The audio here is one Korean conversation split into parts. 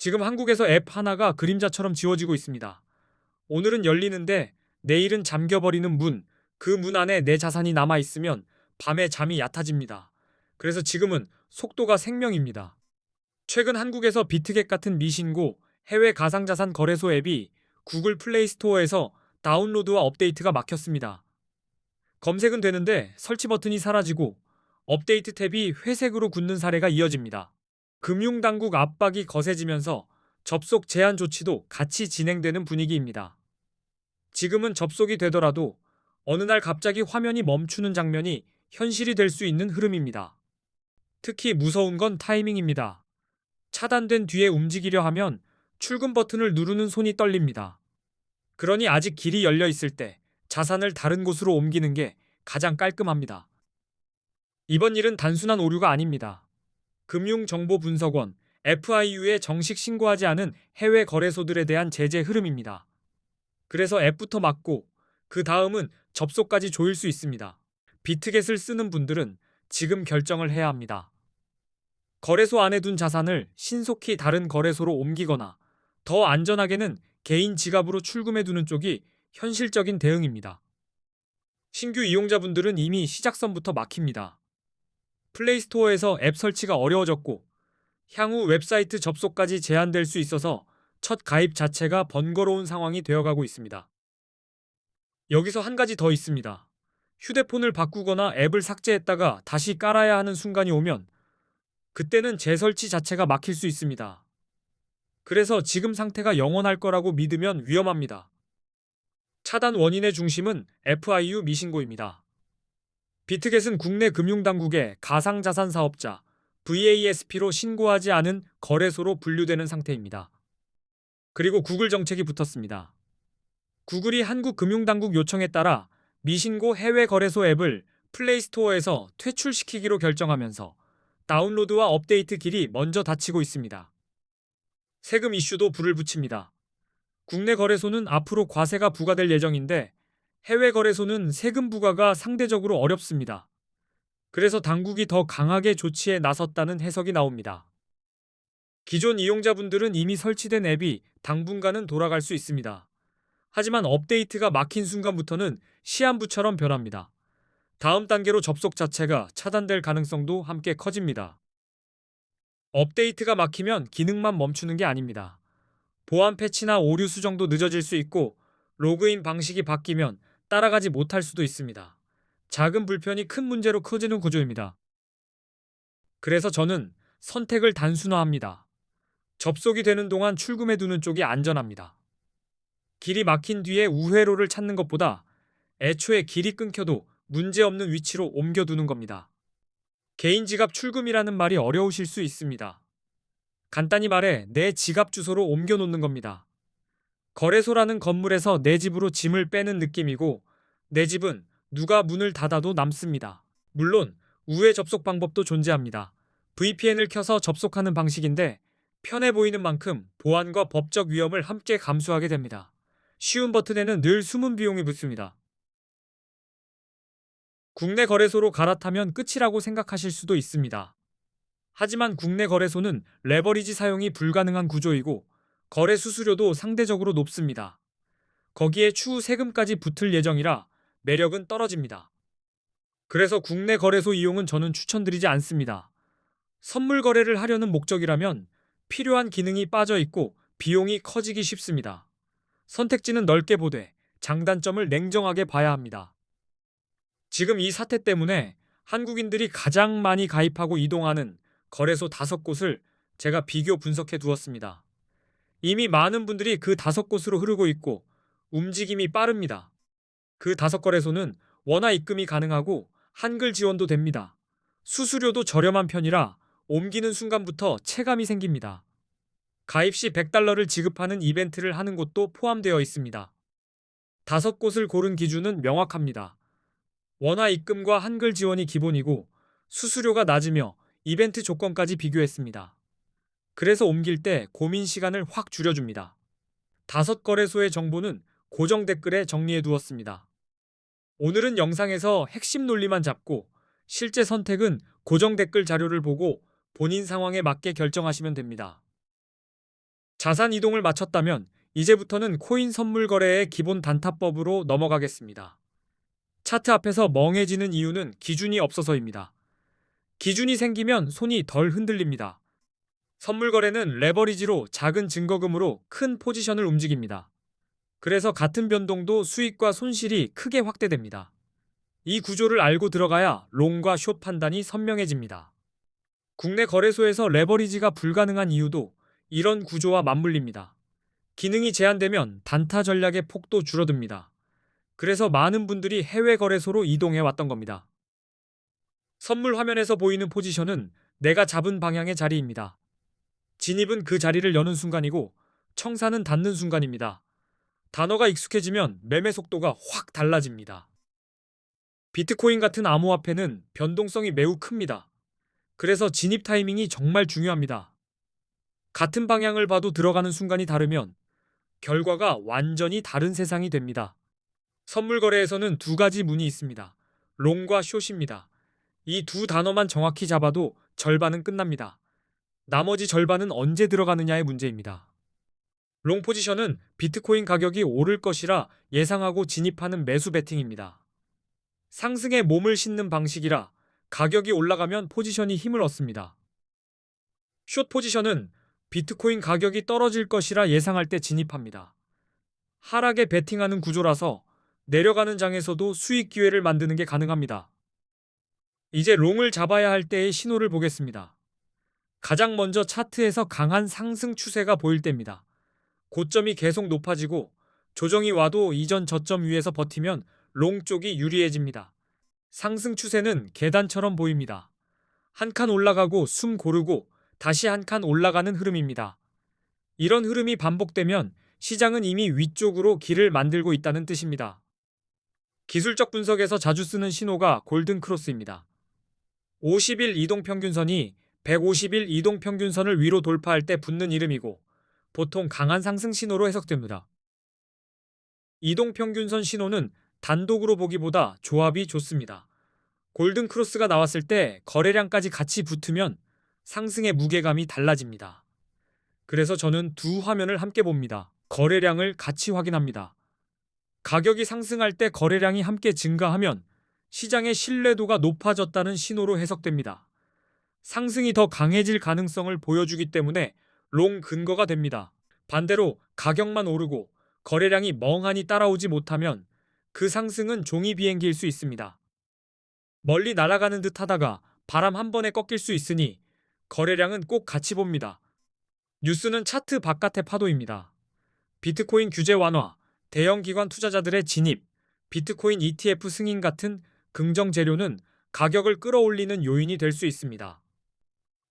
지금 한국에서 앱 하나가 그림자처럼 지워지고 있습니다. 오늘은 열리는데 내일은 잠겨버리는 문, 그 문 안에 내 자산이 남아있으면 밤에 잠이 얕아집니다. 그래서 지금은 속도가 생명입니다. 최근 한국에서 비트겟 같은 미신고 해외 가상자산 거래소 앱이 구글 플레이 스토어에서 다운로드와 업데이트가 막혔습니다. 검색은 되는데 설치 버튼이 사라지고 업데이트 탭이 회색으로 굳는 사례가 이어집니다. 금융당국 압박이 거세지면서 접속 제한 조치도 같이 진행되는 분위기입니다. 지금은 접속이 되더라도 어느 날 갑자기 화면이 멈추는 장면이 현실이 될 수 있는 흐름입니다. 특히 무서운 건 타이밍입니다. 차단된 뒤에 움직이려 하면 출금 버튼을 누르는 손이 떨립니다. 그러니 아직 길이 열려 있을 때 자산을 다른 곳으로 옮기는 게 가장 깔끔합니다. 이번 일은 단순한 오류가 아닙니다. 금융정보분석원 FIU에 정식 신고하지 않은 해외 거래소들에 대한 제재 흐름입니다. 그래서 앱부터 막고 그 다음은 접속까지 조일 수 있습니다. 비트겟을 쓰는 분들은 지금 결정을 해야 합니다. 거래소 안에 둔 자산을 신속히 다른 거래소로 옮기거나 더 안전하게는 개인 지갑으로 출금해 두는 쪽이 현실적인 대응입니다. 신규 이용자분들은 이미 시작선부터 막힙니다. 플레이스토어에서 앱 설치가 어려워졌고 향후 웹사이트 접속까지 제한될 수 있어서 첫 가입 자체가 번거로운 상황이 되어가고 있습니다. 여기서 한 가지 더 있습니다. 휴대폰을 바꾸거나 앱을 삭제했다가 다시 깔아야 하는 순간이 오면 그때는 재설치 자체가 막힐 수 있습니다. 그래서 지금 상태가 영원할 거라고 믿으면 위험합니다. 차단 원인의 중심은 FIU 미신고입니다. 비트겟은 국내 금융당국의 가상자산 사업자 VASP로 신고하지 않은 거래소로 분류되는 상태입니다. 그리고 구글 정책이 붙었습니다. 구글이 한국 금융당국 요청에 따라 미신고 해외 거래소 앱을 플레이스토어에서 퇴출시키기로 결정하면서 다운로드와 업데이트 길이 먼저 닫히고 있습니다. 세금 이슈도 불을 붙입니다. 국내 거래소는 앞으로 과세가 부과될 예정인데 해외 거래소는 세금 부과가 상대적으로 어렵습니다. 그래서 당국이 더 강하게 조치에 나섰다는 해석이 나옵니다. 기존 이용자분들은 이미 설치된 앱이 당분간은 돌아갈 수 있습니다. 하지만 업데이트가 막힌 순간부터는 시한부처럼 변합니다. 다음 단계로 접속 자체가 차단될 가능성도 함께 커집니다. 업데이트가 막히면 기능만 멈추는 게 아닙니다. 보안 패치나 오류 수정도 늦어질 수 있고 로그인 방식이 바뀌면 따라가지 못할 수도 있습니다. 작은 불편이 큰 문제로 커지는 구조입니다. 그래서 저는 선택을 단순화합니다. 접속이 되는 동안 출금해 두는 쪽이 안전합니다. 길이 막힌 뒤에 우회로를 찾는 것보다 애초에 길이 끊겨도 문제없는 위치로 옮겨두는 겁니다. 개인 지갑 출금이라는 말이 어려우실 수 있습니다. 간단히 말해 내 지갑 주소로 옮겨놓는 겁니다. 거래소라는 건물에서 내 집으로 짐을 빼는 느낌이고 내 집은 누가 문을 닫아도 남습니다. 물론 우회 접속 방법도 존재합니다. VPN을 켜서 접속하는 방식인데 편해 보이는 만큼 보안과 법적 위험을 함께 감수하게 됩니다. 쉬운 버튼에는 늘 숨은 비용이 붙습니다. 국내 거래소로 갈아타면 끝이라고 생각하실 수도 있습니다. 하지만 국내 거래소는 레버리지 사용이 불가능한 구조이고 거래 수수료도 상대적으로 높습니다. 거기에 추후 세금까지 붙을 예정이라 매력은 떨어집니다. 그래서 국내 거래소 이용은 저는 추천드리지 않습니다. 선물 거래를 하려는 목적이라면 필요한 기능이 빠져 있고 비용이 커지기 쉽습니다. 선택지는 넓게 보되 장단점을 냉정하게 봐야 합니다. 지금 이 사태 때문에 한국인들이 가장 많이 가입하고 이동하는 거래소 5곳을 제가 비교 분석해 두었습니다. 이미 많은 분들이 그 5곳으로 흐르고 있고 움직임이 빠릅니다. 그 5거래소는 원화 입금이 가능하고 한글 지원도 됩니다. 수수료도 저렴한 편이라 옮기는 순간부터 체감이 생깁니다. 가입 시 $100를 지급하는 이벤트를 하는 곳도 포함되어 있습니다. 5곳을 고른 기준은 명확합니다. 원화 입금과 한글 지원이 기본이고 수수료가 낮으며 이벤트 조건까지 비교했습니다. 그래서 옮길 때 고민 시간을 확 줄여줍니다. 5거래소의 정보는 고정 댓글에 정리해 두었습니다. 오늘은 영상에서 핵심 논리만 잡고 실제 선택은 고정 댓글 자료를 보고 본인 상황에 맞게 결정하시면 됩니다. 자산 이동을 마쳤다면 이제부터는 코인 선물 거래의 기본 단타법으로 넘어가겠습니다. 차트 앞에서 멍해지는 이유는 기준이 없어서입니다. 기준이 생기면 손이 덜 흔들립니다. 선물 거래는 레버리지로 작은 증거금으로 큰 포지션을 움직입니다. 그래서 같은 변동도 수익과 손실이 크게 확대됩니다. 이 구조를 알고 들어가야 롱과 숏 판단이 선명해집니다. 국내 거래소에서 레버리지가 불가능한 이유도 이런 구조와 맞물립니다. 기능이 제한되면 단타 전략의 폭도 줄어듭니다. 그래서 많은 분들이 해외 거래소로 이동해 왔던 겁니다. 선물 화면에서 보이는 포지션은 내가 잡은 방향의 자리입니다. 진입은 그 자리를 여는 순간이고 청산은 닫는 순간입니다. 단어가 익숙해지면 매매 속도가 확 달라집니다. 비트코인 같은 암호화폐는 변동성이 매우 큽니다. 그래서 진입 타이밍이 정말 중요합니다. 같은 방향을 봐도 들어가는 순간이 다르면 결과가 완전히 다른 세상이 됩니다. 선물 거래에서는 두 가지 문이 있습니다. 롱과 숏입니다. 이 두 단어만 정확히 잡아도 절반은 끝납니다. 나머지 절반은 언제 들어가느냐의 문제입니다. 롱 포지션은 비트코인 가격이 오를 것이라 예상하고 진입하는 매수 베팅입니다. 상승에 몸을 싣는 방식이라 가격이 올라가면 포지션이 힘을 얻습니다. 숏 포지션은 비트코인 가격이 떨어질 것이라 예상할 때 진입합니다. 하락에 베팅하는 구조라서 내려가는 장에서도 수익 기회를 만드는 게 가능합니다. 이제 롱을 잡아야 할 때의 신호를 보겠습니다. 가장 먼저 차트에서 강한 상승 추세가 보일 때입니다. 고점이 계속 높아지고 조정이 와도 이전 저점 위에서 버티면 롱 쪽이 유리해집니다. 상승 추세는 계단처럼 보입니다. 한 칸 올라가고 숨 고르고 다시 한 칸 올라가는 흐름입니다. 이런 흐름이 반복되면 시장은 이미 위쪽으로 길을 만들고 있다는 뜻입니다. 기술적 분석에서 자주 쓰는 신호가 골든 크로스입니다. 50일 이동평균선이 150일 이동평균선을 위로 돌파할 때 붙는 이름이고 보통 강한 상승 신호로 해석됩니다. 이동평균선 신호는 단독으로 보기보다 조합이 좋습니다. 골든 크로스가 나왔을 때 거래량까지 같이 붙으면 상승의 무게감이 달라집니다. 그래서 저는 두 화면을 함께 봅니다. 거래량을 같이 확인합니다. 가격이 상승할 때 거래량이 함께 증가하면 시장의 신뢰도가 높아졌다는 신호로 해석됩니다. 상승이 더 강해질 가능성을 보여주기 때문에 롱 근거가 됩니다. 반대로 가격만 오르고 거래량이 멍하니 따라오지 못하면 그 상승은 종이 비행기일 수 있습니다. 멀리 날아가는 듯 하다가 바람 한 번에 꺾일 수 있으니 거래량은 꼭 같이 봅니다. 뉴스는 차트 바깥의 파도입니다. 비트코인 규제 완화, 대형 기관 투자자들의 진입, 비트코인 ETF 승인 같은 긍정 재료는 가격을 끌어올리는 요인이 될 수 있습니다.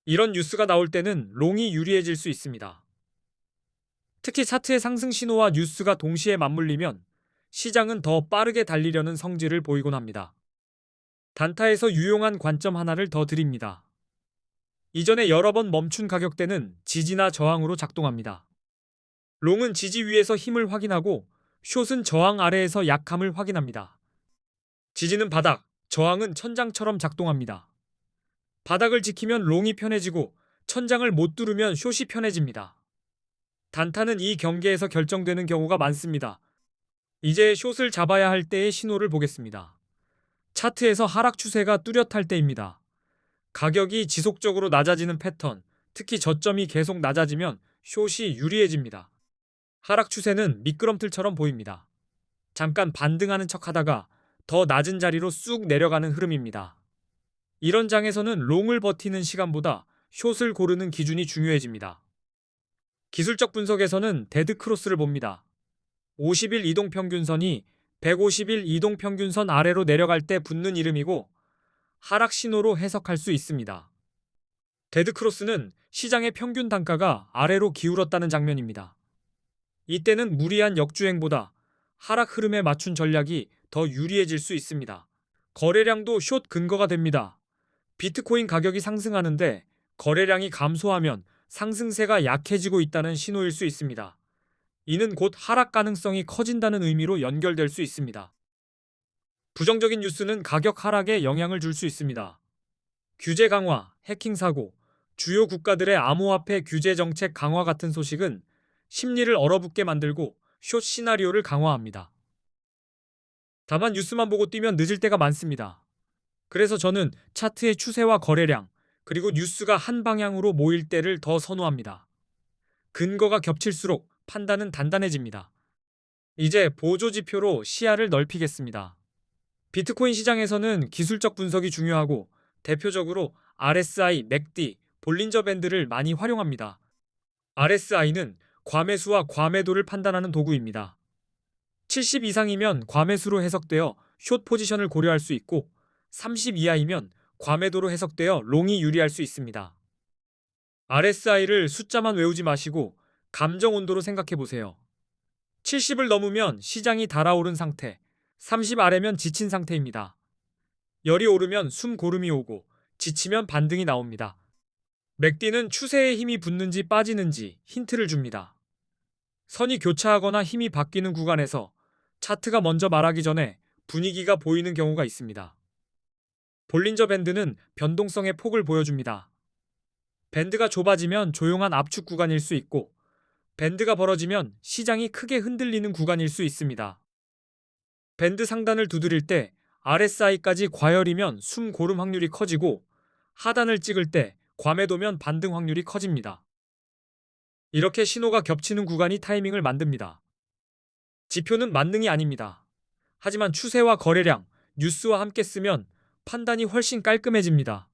이런 뉴스가 나올 때는 롱이 유리해질 수 있습니다. 특히 차트의 상승 신호와 뉴스가 동시에 맞물리면 시장은 더 빠르게 달리려는 성질을 보이곤 합니다. 단타에서 유용한 관점 하나를 더 드립니다. 이전에 여러 번 멈춘 가격대는 지지나 저항으로 작동합니다. 롱은 지지 위에서 힘을 확인하고 숏은 저항 아래에서 약함을 확인합니다. 지지는 바닥, 저항은 천장처럼 작동합니다. 바닥을 지키면 롱이 편해지고 천장을 못 뚫으면 숏이 편해집니다. 단타는 이 경계에서 결정되는 경우가 많습니다. 이제 숏을 잡아야 할 때의 신호를 보겠습니다. 차트에서 하락 추세가 뚜렷할 때입니다. 가격이 지속적으로 낮아지는 패턴, 특히 저점이 계속 낮아지면 숏이 유리해집니다. 하락 추세는 미끄럼틀처럼 보입니다. 잠깐 반등하는 척 하다가 더 낮은 자리로 쑥 내려가는 흐름입니다. 이런 장에서는 롱을 버티는 시간보다 숏을 고르는 기준이 중요해집니다. 기술적 분석에서는 데드 크로스를 봅니다. 50일 이동평균선이 150일 이동평균선 아래로 내려갈 때 붙는 이름이고 하락 신호로 해석할 수 있습니다. 데드 크로스는 시장의 평균 단가가 아래로 기울었다는 장면입니다. 이때는 무리한 역주행보다 하락 흐름에 맞춘 전략이 더 유리해질 수 있습니다. 거래량도 숏 근거가 됩니다. 비트코인 가격이 상승하는데 거래량이 감소하면 상승세가 약해지고 있다는 신호일 수 있습니다. 이는 곧 하락 가능성이 커진다는 의미로 연결될 수 있습니다. 부정적인 뉴스는 가격 하락에 영향을 줄 수 있습니다. 규제 강화, 해킹 사고, 주요 국가들의 암호화폐 규제 정책 강화 같은 소식은 심리를 얼어붙게 만들고 숏 시나리오를 강화합니다. 다만 뉴스만 보고 뛰면 늦을 때가 많습니다. 그래서 저는 차트의 추세와 거래량, 그리고 뉴스가 한 방향으로 모일 때를 더 선호합니다. 근거가 겹칠수록 판단은 단단해집니다. 이제 보조 지표로 시야를 넓히겠습니다. 비트코인 시장에서는 기술적 분석이 중요하고 대표적으로 RSI, 맥디, 볼린저 밴드를 많이 활용합니다. RSI는 과매수와 과매도를 판단하는 도구입니다. 70 이상이면 과매수로 해석되어 숏 포지션을 고려할 수 있고 30 이하이면 과매도로 해석되어 롱이 유리할 수 있습니다. RSI를 숫자만 외우지 마시고 감정 온도로 생각해 보세요. 70을 넘으면 시장이 달아오른 상태, 30 아래면 지친 상태입니다. 열이 오르면 숨 고름이 오고 지치면 반등이 나옵니다. 맥디는 추세에 힘이 붙는지 빠지는지 힌트를 줍니다. 선이 교차하거나 힘이 바뀌는 구간에서 차트가 먼저 말하기 전에 분위기가 보이는 경우가 있습니다. 볼린저 밴드는 변동성의 폭을 보여줍니다. 밴드가 좁아지면 조용한 압축 구간일 수 있고 밴드가 벌어지면 시장이 크게 흔들리는 구간일 수 있습니다. 밴드 상단을 두드릴 때 RSI까지 과열이면 숨 고름 확률이 커지고 하단을 찍을 때 과매도면 반등 확률이 커집니다. 이렇게 신호가 겹치는 구간이 타이밍을 만듭니다. 지표는 만능이 아닙니다. 하지만 추세와 거래량, 뉴스와 함께 쓰면 판단이 훨씬 깔끔해집니다.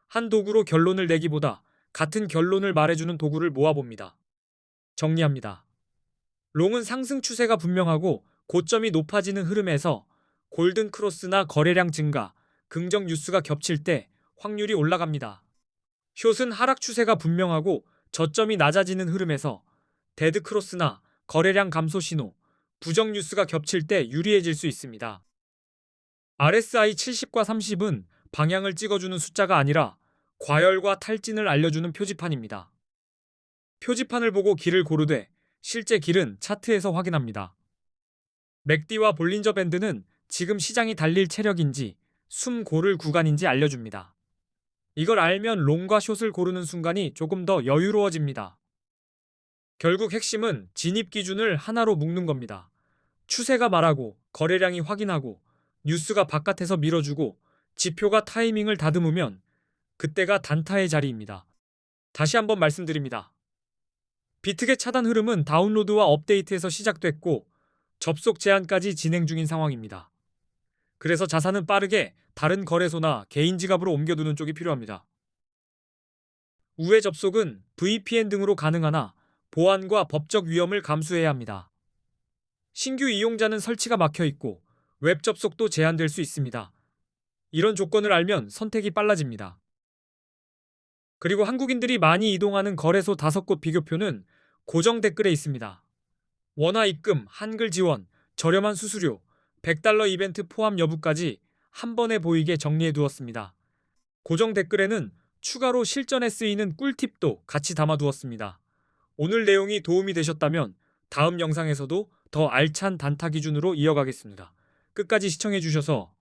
한 도구로 결론을 내기보다 같은 결론을 말해주는 도구를 모아봅니다. 정리합니다. 롱은 상승 추세가 분명하고 고점이 높아지는 흐름에서 골든 크로스나 거래량 증가, 긍정 뉴스가 겹칠 때 확률이 올라갑니다. 숏은 하락 추세가 분명하고 저점이 낮아지는 흐름에서 데드 크로스나 거래량 감소 신호, 부정 뉴스가 겹칠 때 유리해질 수 있습니다. RSI 70과 30은 방향을 찍어주는 숫자가 아니라 과열과 탈진을 알려주는 표지판입니다. 표지판을 보고 길을 고르되 실제 길은 차트에서 확인합니다. 맥디와 볼린저 밴드는 지금 시장이 달릴 체력인지 숨 고를 구간인지 알려줍니다. 이걸 알면 롱과 숏을 고르는 순간이 조금 더 여유로워집니다. 결국 핵심은 진입 기준을 하나로 묶는 겁니다. 추세가 말하고 거래량이 확인하고 뉴스가 바깥에서 밀어주고 지표가 타이밍을 다듬으면 그때가 단타의 자리입니다. 다시 한번 말씀드립니다. 비트겟 차단 흐름은 다운로드와 업데이트에서 시작됐고 접속 제한까지 진행 중인 상황입니다. 그래서 자산은 빠르게 다른 거래소나 개인 지갑으로 옮겨두는 쪽이 필요합니다. 우회 접속은 VPN 등으로 가능하나 보안과 법적 위험을 감수해야 합니다. 신규 이용자는 설치가 막혀 있고 웹 접속도 제한될 수 있습니다. 이런 조건을 알면 선택이 빨라집니다. 그리고 한국인들이 많이 이동하는 거래소 5곳 비교표는 고정 댓글에 있습니다. 원화 입금, 한글 지원, 저렴한 수수료, $100 이벤트 포함 여부까지 한 번에 보이게 정리해 두었습니다. 고정 댓글에는 추가로 실전에 쓰이는 꿀팁도 같이 담아 두었습니다. 오늘 내용이 도움이 되셨다면 다음 영상에서도 더 알찬 단타 기준으로 이어가겠습니다. 끝까지 시청해 주셔서